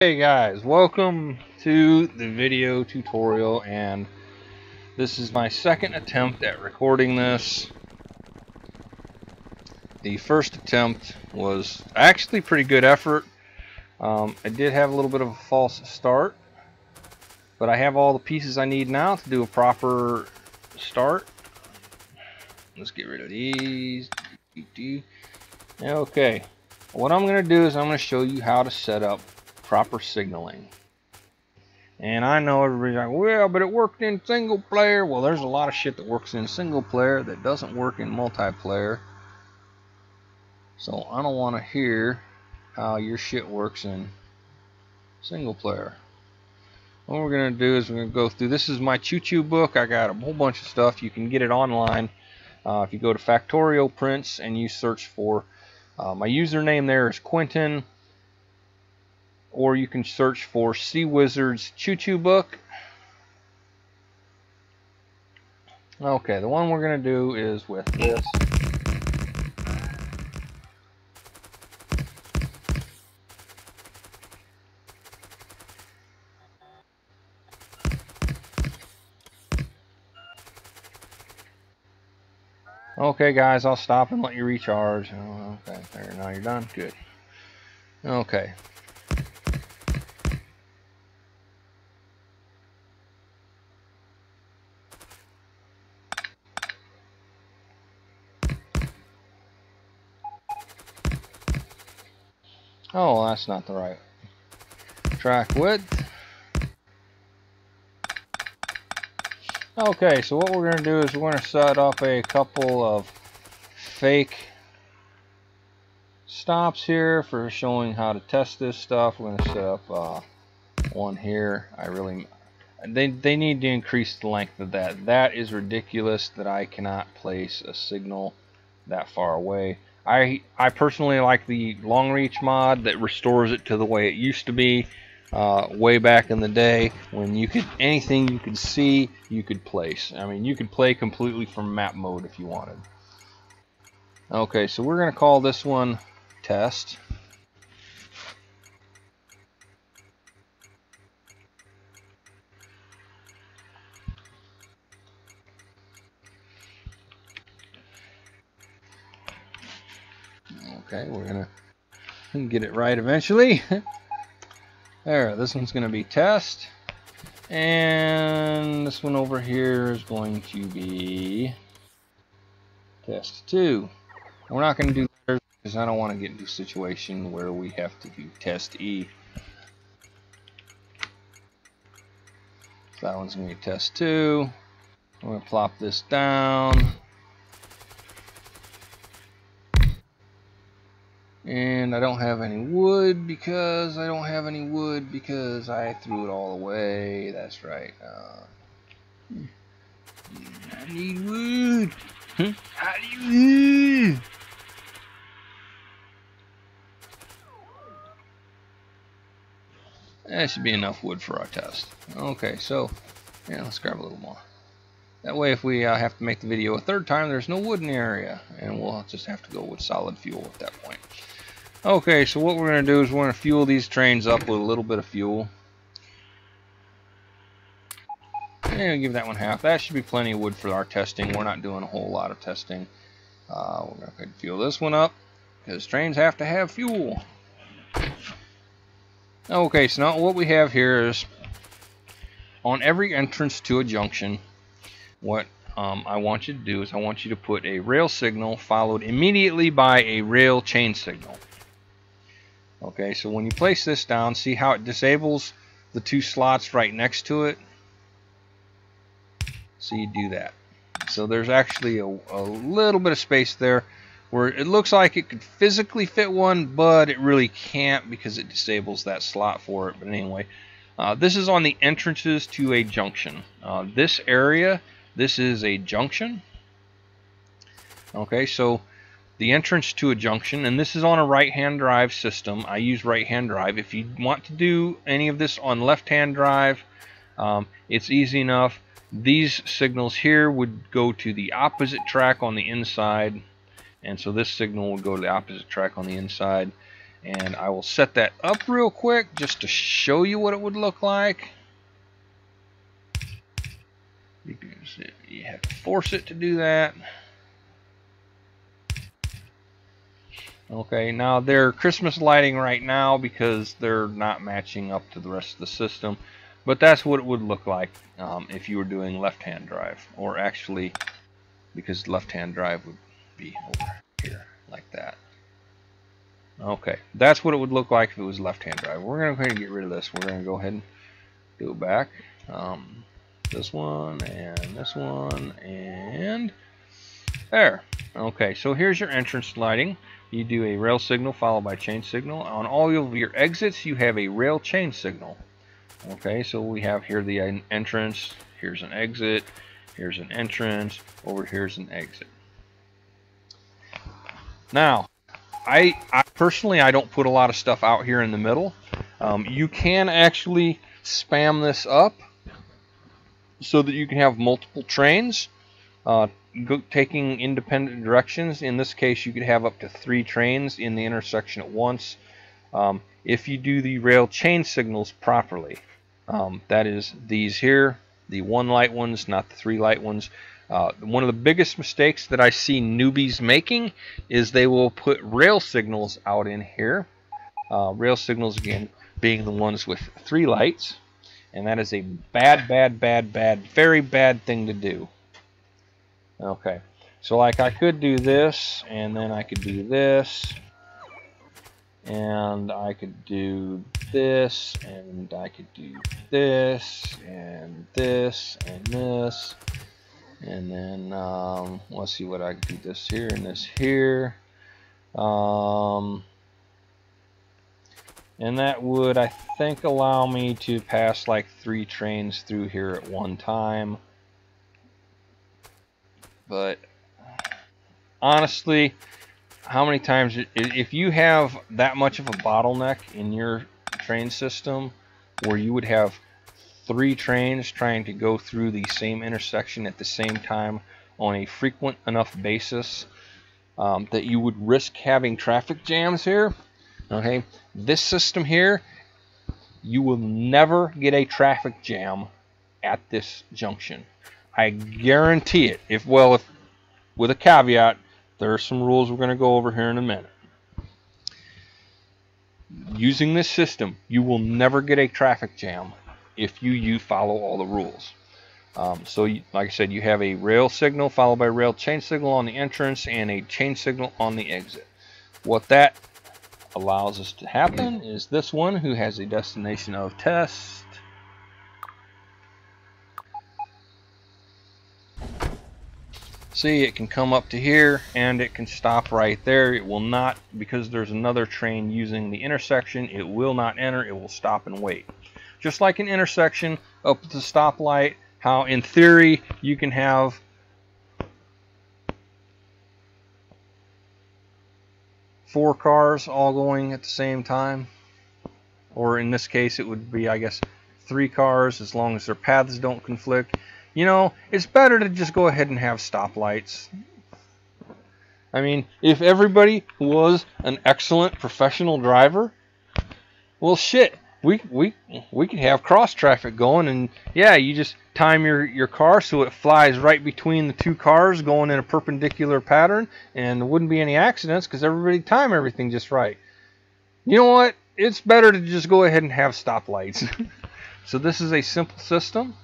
Hey guys, welcome to the video tutorial, and this is my second attempt at recording this. The first attempt was actually pretty good effort. I did have a little bit of a false start, but I have all the pieces I need now to do a proper start. Let's get rid of these. Okay, what I'm going to do is I'm going to show you how to set up proper signaling. And I know everybody's like, well, but it worked in single player. Well, there's a lot of shit that works in single player that doesn't work in multiplayer. So I don't want to hear how your shit works in single player. What we're going to do is we're going to go through, this is my Choo book. I got a whole bunch of stuff. You can get it online. If you go to Factorio prints and you search for, my username there is Quentin, or you can search for Cwhizard's Choo book. Okay, the one we're going to do is with this. Okay guys, I'll stop and let you recharge. Oh, okay, there, now you're done. Good. Okay. Oh, that's not the right track width. Okay, so what we're going to do is we're going to set up a couple of fake stops here for showing how to test this stuff. We're going to set up one here. They need to increase the length of that. That is ridiculous that I cannot place a signal that far away. I personally like the long reach mod that restores it to the way it used to be way back in the day, when you could, anything you could see you could place. I mean, you could play completely from map mode if you wanted. Okay, so we're going to call this one test. Okay, we're going to get it right eventually. There, this one's going to be test, and this one over here is going to be test 2. We're not going to do that because I don't want to get into a situation where we have to do test E. So that one's going to be test 2. I'm going to plop this down. And I don't have any wood because I threw it all away. That's right. I need wood. I need wood. That should be enough wood for our test. Okay, so yeah, let's grab a little more. That way, if we have to make the video a third time, there's no wood in the area, and we'll just have to go with solid fuel at that point. Okay, so what we're going to do is we're going to fuel these trains up with a little bit of fuel. And give that one half. That should be plenty of wood for our testing. We're not doing a whole lot of testing. We're going to fuel this one up, because trains have to have fuel. Okay, so now what we have here is, on every entrance to a junction, what I want you to do is I want you to put a rail signal followed immediately by a rail chain signal. Okay, so when you place this down, see how it disables the 2 slots right next to it? So you do that. So there's actually a little bit of space there where it looks like it could physically fit one, but it really can't because it disables that slot for it. But anyway, this is on the entrances to a junction. This area, this is a junction. Okay, so the entrance to a junction, and this is on a right-hand drive system. I use right-hand drive. If you want to do any of this on left-hand drive, it's easy enough. These signals here would go to the opposite track on the inside, and so this signal would go to the opposite track on the inside. And I will set that up real quick just to show you what it would look like. You have to force it to do that. Okay, now they're Christmas lighting right now because they're not matching up to the rest of the system. But that's what it would look like if you were doing left-hand drive. Or actually, because left-hand drive would be over here, like that. Okay, that's what it would look like if it was left-hand drive. We're going to go ahead and get rid of this. We're going to go ahead and go back. This one, and there. Okay, so here's your entrance lighting. You do a rail signal followed by chain signal. On all of your exits, you have a rail chain signal. Okay, so we have here the entrance. Here's an exit. Here's an entrance. Over here's an exit. Now, I personally, I don't put a lot of stuff out here in the middle. You can actually spam this up so that you can have multiple trains taking independent directions. In this case, you could have up to 3 trains in the intersection at once if you do the rail chain signals properly. That is these here, the 1 light ones, not the 3 light ones. One of the biggest mistakes that I see newbies making is they will put rail signals out in here. Rail signals, again, being the ones with 3 lights. And that is a bad, very bad thing to do. Okay, so like I could do this, and then I could do this, and I could do this, and I could do this, and this, and this. And then let's see what I can do, this here and this here. And that would, I think, allow me to pass like 3 trains through here at one time. But honestly, how many times, if you have that much of a bottleneck in your train system where you would have 3 trains trying to go through the same intersection at the same time on a frequent enough basis that you would risk having traffic jams here, okay, this system here, you will never get a traffic jam at this junction. I guarantee it. If with a caveat, there are some rules we're going to go over here in a minute. Using this system, you will never get a traffic jam if you follow all the rules. So, like I said, you have a rail signal followed by a rail chain signal on the entrance and a chain signal on the exit. What that allows us to happen is this one, who has a destination of test. See, it can come up to here and it can stop right there. It will not, because there's another train using the intersection, it will not enter, it will stop and wait. Just like an intersection up at the stoplight, how in theory you can have four cars all going at the same time, or in this case it would be, I guess, 3 cars as long as their paths don't conflict. You know, it's better to just go ahead and have stoplights. I mean, if everybody was an excellent professional driver, well, shit, we could have cross traffic going, and yeah, you just time your car so it flies right between the 2 cars going in a perpendicular pattern, and there wouldn't be any accidents because everybody timed everything just right. You know what? It's better to just go ahead and have stoplights. So this is a simple system.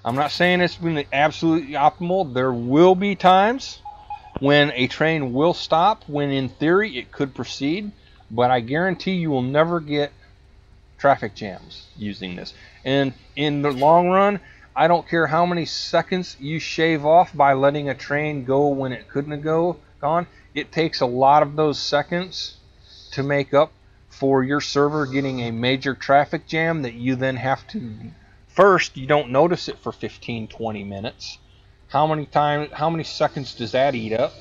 I'm not saying it's been absolutely optimal. There will be times when a train will stop, when in theory it could proceed, but I guarantee you will never get traffic jams using this. And in the long run, I don't care how many seconds you shave off by letting a train go when it couldn't have gone. It takes a lot of those seconds to make up for your server getting a major traffic jam that you then have to... First, you don't notice it for 15-20 minutes. How many seconds does that eat up?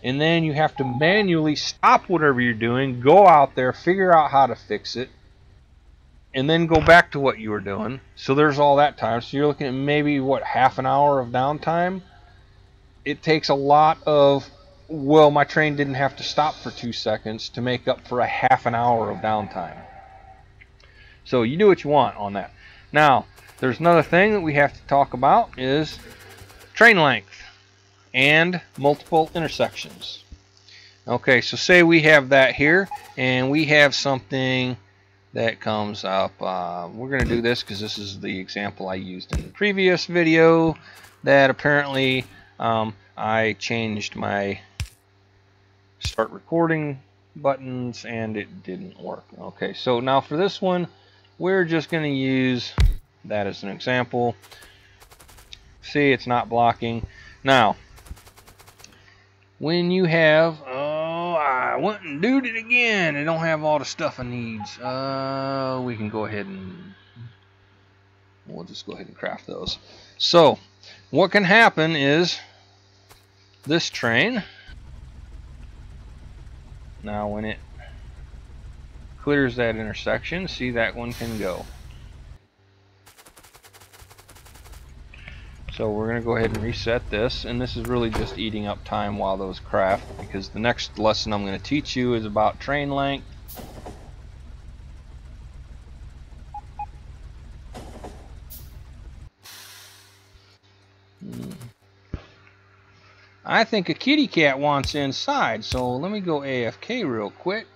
And then you have to manually stop whatever you're doing, go out there, figure out how to fix it, and then go back to what you were doing. So there's all that time. So you're looking at maybe, what, half an hour of downtime? It takes a lot of Well, my train didn't have to stop for 2 seconds to make up for a half an hour of downtime. So you do what you want on that. Now, there's another thing that we have to talk about is train length and multiple intersections. Okay, so say we have that here, and we have something that comes up. We're going to do this because this is the example I used in the previous video, that apparently I changed my start recording buttons and it didn't work. Okay, so now for this one, we're just going to use that as an example. See, it's not blocking. Now, when you have, I went and did it again. I don't have all the stuff I need. We can go ahead and we'll just go ahead and craft those. So, what can happen is this train, now when it clears that intersection, see, that one can go. So we're going to go ahead and reset this, and this is really just eating up time while those craft, because the next lesson I'm going to teach you is about train length. I think a kitty cat wants inside, so let me go AFK real quick.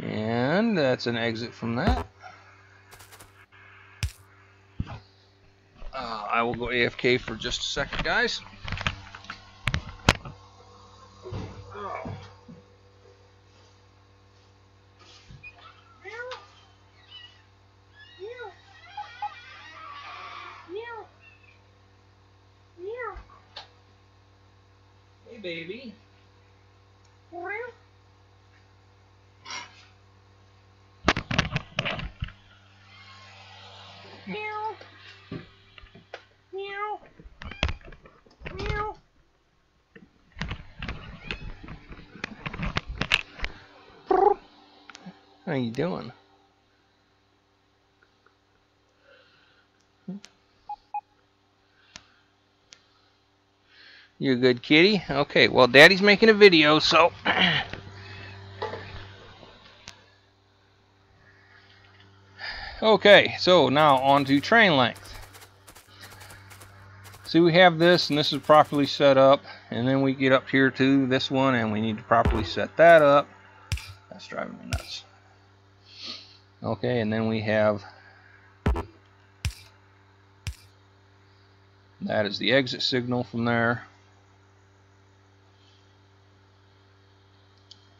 And that's an exit from that. I will go AFK for just a second, guys. Oh. Hey, baby. Meow. Meow. Meow. How you doing? You a good kitty? Okay, well, Daddy's making a video, so okay, so now on to train length. See, we have this, and this is properly set up, and then we get up here to this one, and we need to properly set that up. That's driving me nuts. Okay, and then we have, that is the exit signal from there.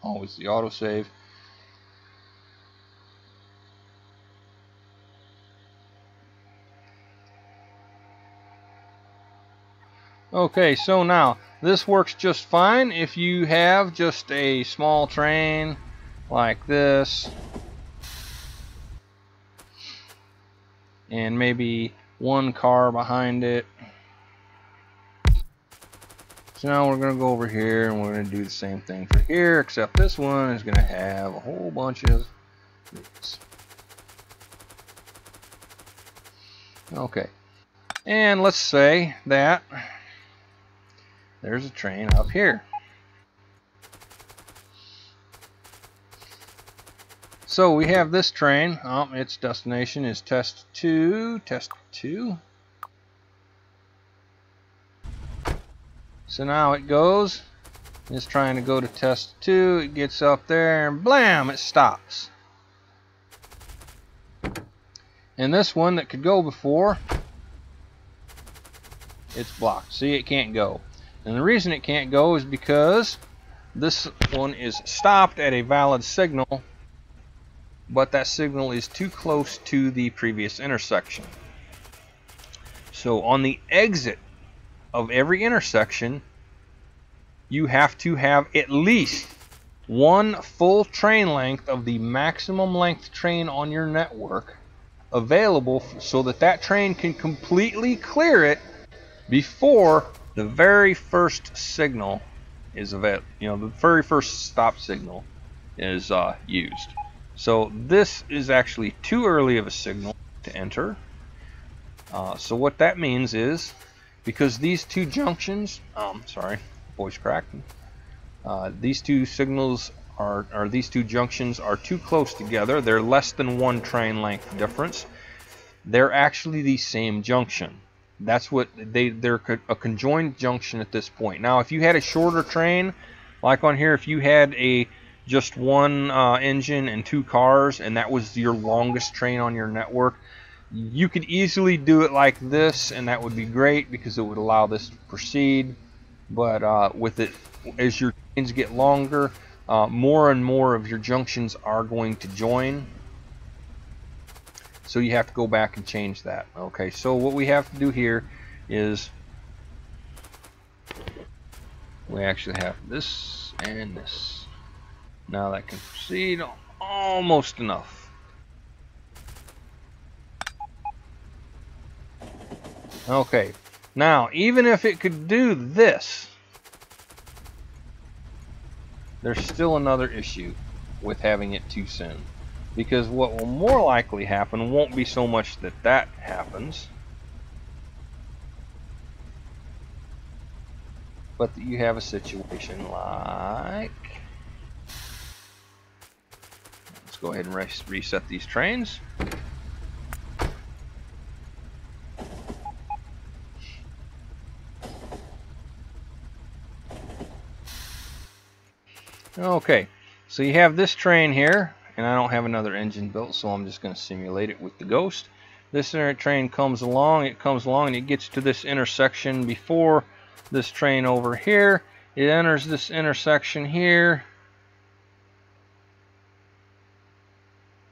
Always the autosave. Okay, so now this works just fine if you have just a small train like this, and maybe one car behind it. So now we're going to go over here and we're going to do the same thing for here, except this one is going to have a whole bunch of these. Okay, and let's say that there's a train up here. So we have this train. Its destination is test 2. Test 2. So now it goes. It's trying to go to test 2. It gets up there and blam! It stops. And this one that could go before, it's blocked. See, it can't go. And the reason it can't go is because this one is stopped at a valid signal, but that signal is too close to the previous intersection. So on the exit of every intersection, you have to have at least one full train length of the maximum length train on your network available, so that that train can completely clear it before the very first signal is available. The very first stop signal is used. So this is actually too early of a signal to enter. So what that means is, because these two junctions, voice cracked. These two signals these two junctions are too close together. They're less than 1 train length difference. They're actually the same junction. That's what they're a conjoined junction at this point. Now, if you had a shorter train, like on here, if you had just one engine and 2 cars, and that was your longest train on your network, you could easily do it like this, and that would be great because it would allow this to proceed. But with it, as your trains get longer, more and more of your junctions are going to join. So you have to go back and change that. Okay, so what we have to do here is we actually have this and this. Now that can proceed almost enough. Okay, now even if it could do this, there's still another issue with having it too soon. Because what will more likely happen won't be so much that happens, but that you have a situation like, let's go ahead and reset these trains. Okay, so you have this train here, and I don't have another engine built, so I'm just going to simulate it with the Ghost. This train comes along, and it gets to this intersection before this train over here. It enters this intersection here,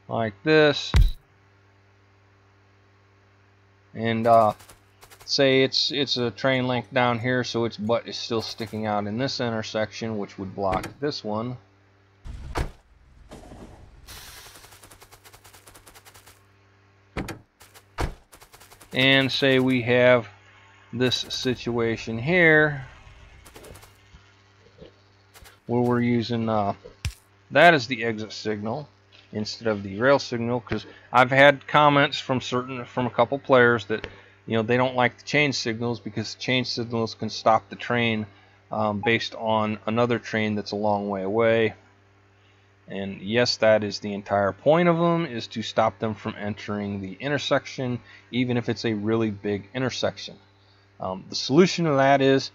like this, and say it's a train length down here, so its butt is still sticking out in this intersection, which would block this one. And say we have this situation here where we're using that as the exit signal instead of the rail signal, because I've had comments from a couple players that, you know, they don't like the change signals because change signals can stop the train based on another train that's a long way away. And yes, that is the entire point of them, is to stop them from entering the intersection, even if it's a really big intersection. The solution to that is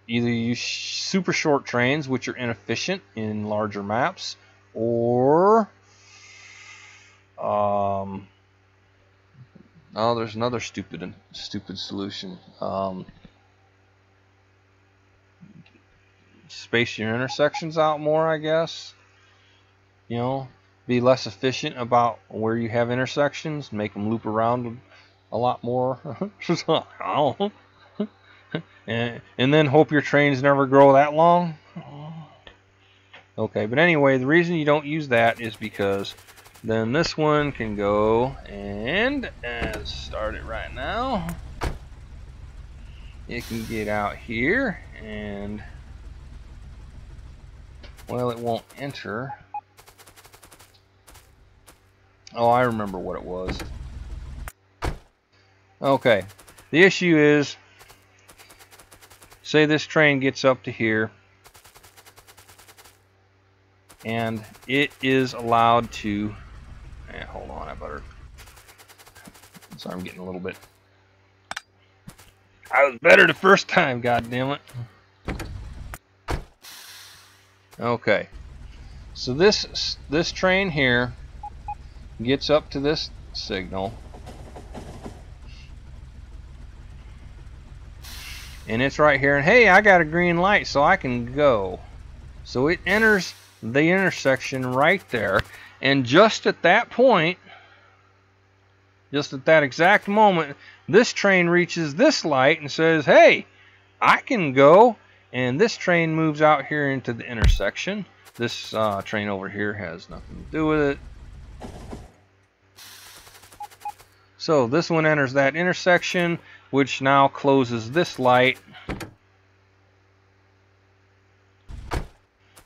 either use super short trains, which are inefficient in larger maps, or oh, there's another stupid solution. Space your intersections out more, I guess. You know, be less efficient about where you have intersections, make them loop around a lot more. and then hope your trains never grow that long. Okay, but anyway, the reason you don't use that is because then this one can go and start it right now. It can get out here and, well, it won't enter. Oh, I remember what it was. Okay, the issue is, say this train gets up to here, and it is allowed to, hold on, I better, sorry, I'm getting a little bit, I was better the first time, god damn it. Okay, so this train here gets up to this signal, and it's right here, and hey, I got a green light, so I can go. So it enters the intersection right there, and just at that point, just at that exact moment, this train reaches this light and says, hey, I can go, and this train moves out here into the intersection. This train over here has nothing to do with it. So this one enters that intersection, which now closes this light,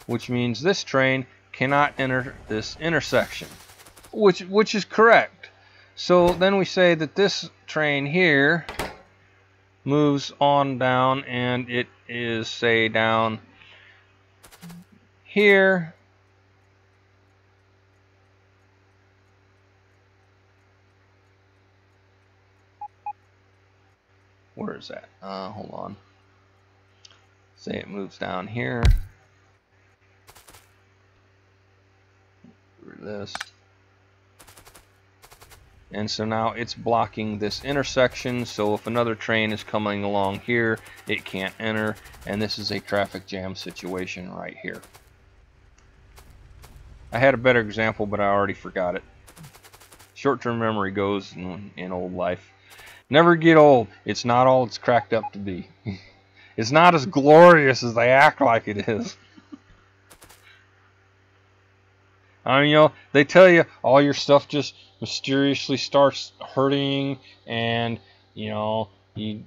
which means this train cannot enter this intersection, which is correct. So then we say that this train here moves on down, and it is, say, down here. Where is that? Hold on. Say it moves down here. This. And so now it's blocking this intersection, so if another train is coming along here, it can't enter, and this is a traffic jam situation right here. I had a better example, but I already forgot it. Short-term memory goes in old life. Never get old. It's not all it's cracked up to be. It's not as glorious as they act like it is. I mean, you know, they tell you all your stuff just mysteriously starts hurting, and you know, you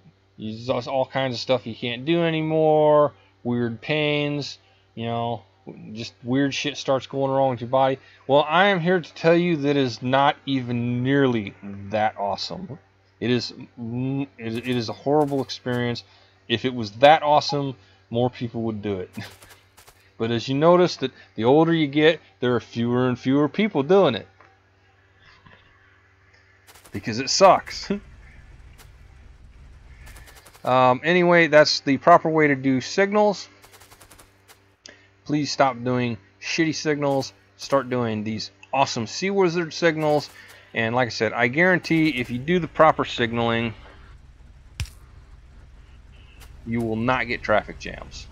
all kinds of stuff you can't do anymore, weird pains, you know, just weird shit starts going wrong with your body. Well, I am here to tell you that it is not even nearly that awesome. It is a horrible experience. If it was that awesome, more people would do it. But as you notice that the older you get, there are fewer and fewer people doing it. Because it sucks. Anyway, that's the proper way to do signals. Please stop doing shitty signals. Start doing these awesome Cwhizard signals. And like I said, I guarantee if you do the proper signaling, you will not get traffic jams.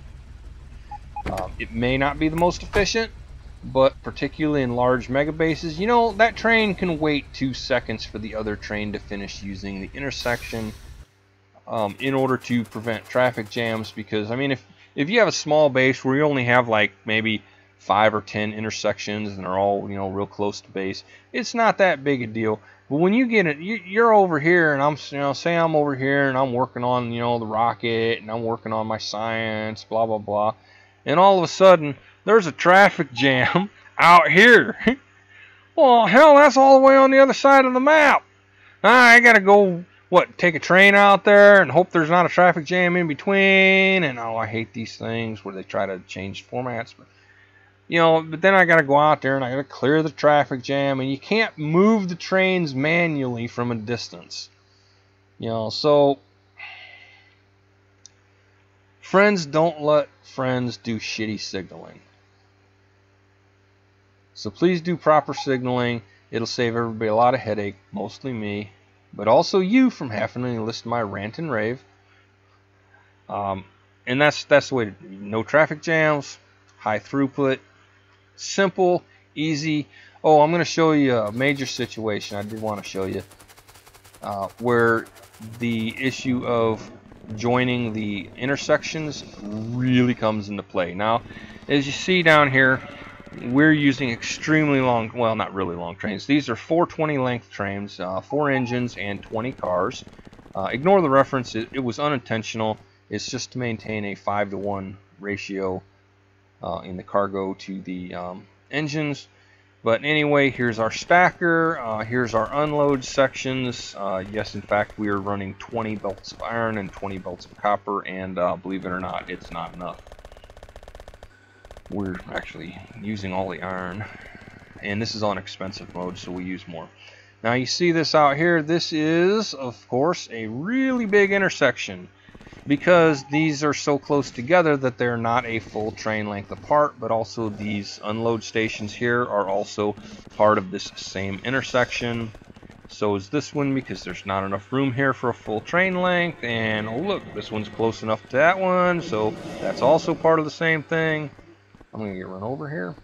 It may not be the most efficient, but particularly in large mega bases, you know, that train can wait 2 seconds for the other train to finish using the intersection in order to prevent traffic jams. Because I mean, if you have a small base where you only have like maybe 5 or 10 intersections and they're all, you know, real close to base, it's not that big a deal. But when you get it, you're over here, and I'm, you know, say I'm over here and I'm working on, you know, the rocket, and I'm working on my science, blah blah blah, and all of a sudden there's a traffic jam out here. Well, hell, that's all the way on the other side of the map. I gotta go, what, take a train out there and hope there's not a traffic jam in between. And oh, I hate these things where they try to change formats. But you know, but then I gotta go out there and I gotta clear the traffic jam, and you can't move the trains manually from a distance. You know, so friends, don't let friends do shitty signaling. So please do proper signaling. It'll save everybody a lot of headache, mostly me, but also you from having to listen to my rant and rave. And that's the way to do it. No traffic jams, high throughput, simple, easy. Oh, I'm going to show you a major situation I did want to show you where the issue of joining the intersections really comes into play. Now, as you see down here, we're using extremely long, well, not really long trains. These are 420 length trains, 4 engines and 20 cars. Ignore the reference, it was unintentional. It's just to maintain a 5-to-1 ratio in the cargo to the engines. But anyway, here's our stacker, here's our unload sections. Yes, in fact, we are running 20 belts of iron and 20 belts of copper, and believe it or not, it's not enough. We're actually using all the iron, and this is on expensive mode, so we use more. Now you see this out here, this is, of course, a really big intersection, because these are so close together that they're not a full train length apart, but also these unload stations here are also part of this same intersection. So is this one, because there's not enough room here for a full train length, and oh look, this one's close enough to that one, so that's also part of the same thing. I'm going to get run over here.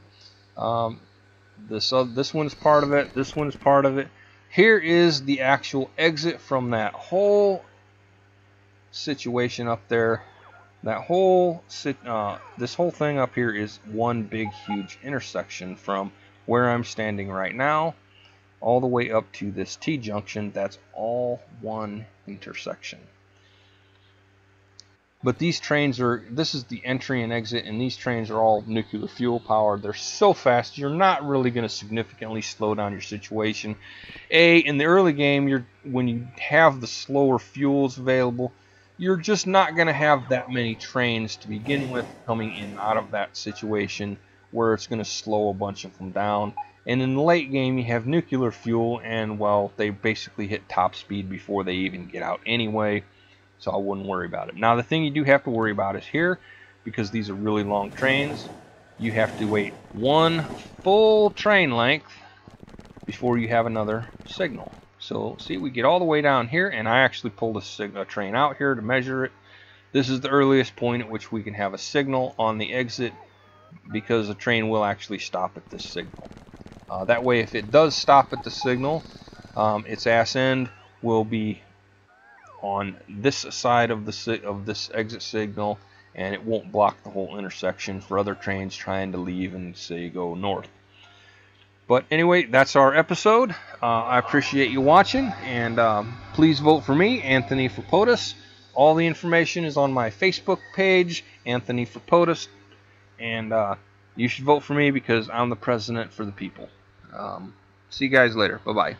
This one's part of it, this one's part of it. Here is the actual exit from that whole situation up there. That whole this whole thing up here is one big huge intersection from where I'm standing right now all the way up to this T junction. That's all one intersection. But these trains are, this is the entry and exit, and these trains are all nuclear fuel powered. They're so fast, you're not really going to significantly slow down your situation. In the early game, when you have the slower fuels available, you're just not going to have that many trains to begin with coming in and out of that situation where it's going to slow a bunch of them down. And in the late game, you have nuclear fuel, and well, they basically hit top speed before they even get out anyway, so I wouldn't worry about it. Now, the thing you do have to worry about is here, because these are really long trains, you have to wait one full train length before you have another signal. So see, we get all the way down here, and I actually pulled a train out here to measure it. This is the earliest point at which we can have a signal on the exit, because the train will actually stop at this signal. That way, if it does stop at the signal, its ass end will be on this side of this exit signal, and it won't block the whole intersection for other trains trying to leave and say go north. But anyway, that's our episode. I appreciate you watching, and please vote for me, Anthony for POTUS. All the information is on my Facebook page, Anthony for POTUS, and you should vote for me because I'm the president for the people. See you guys later. Bye-bye.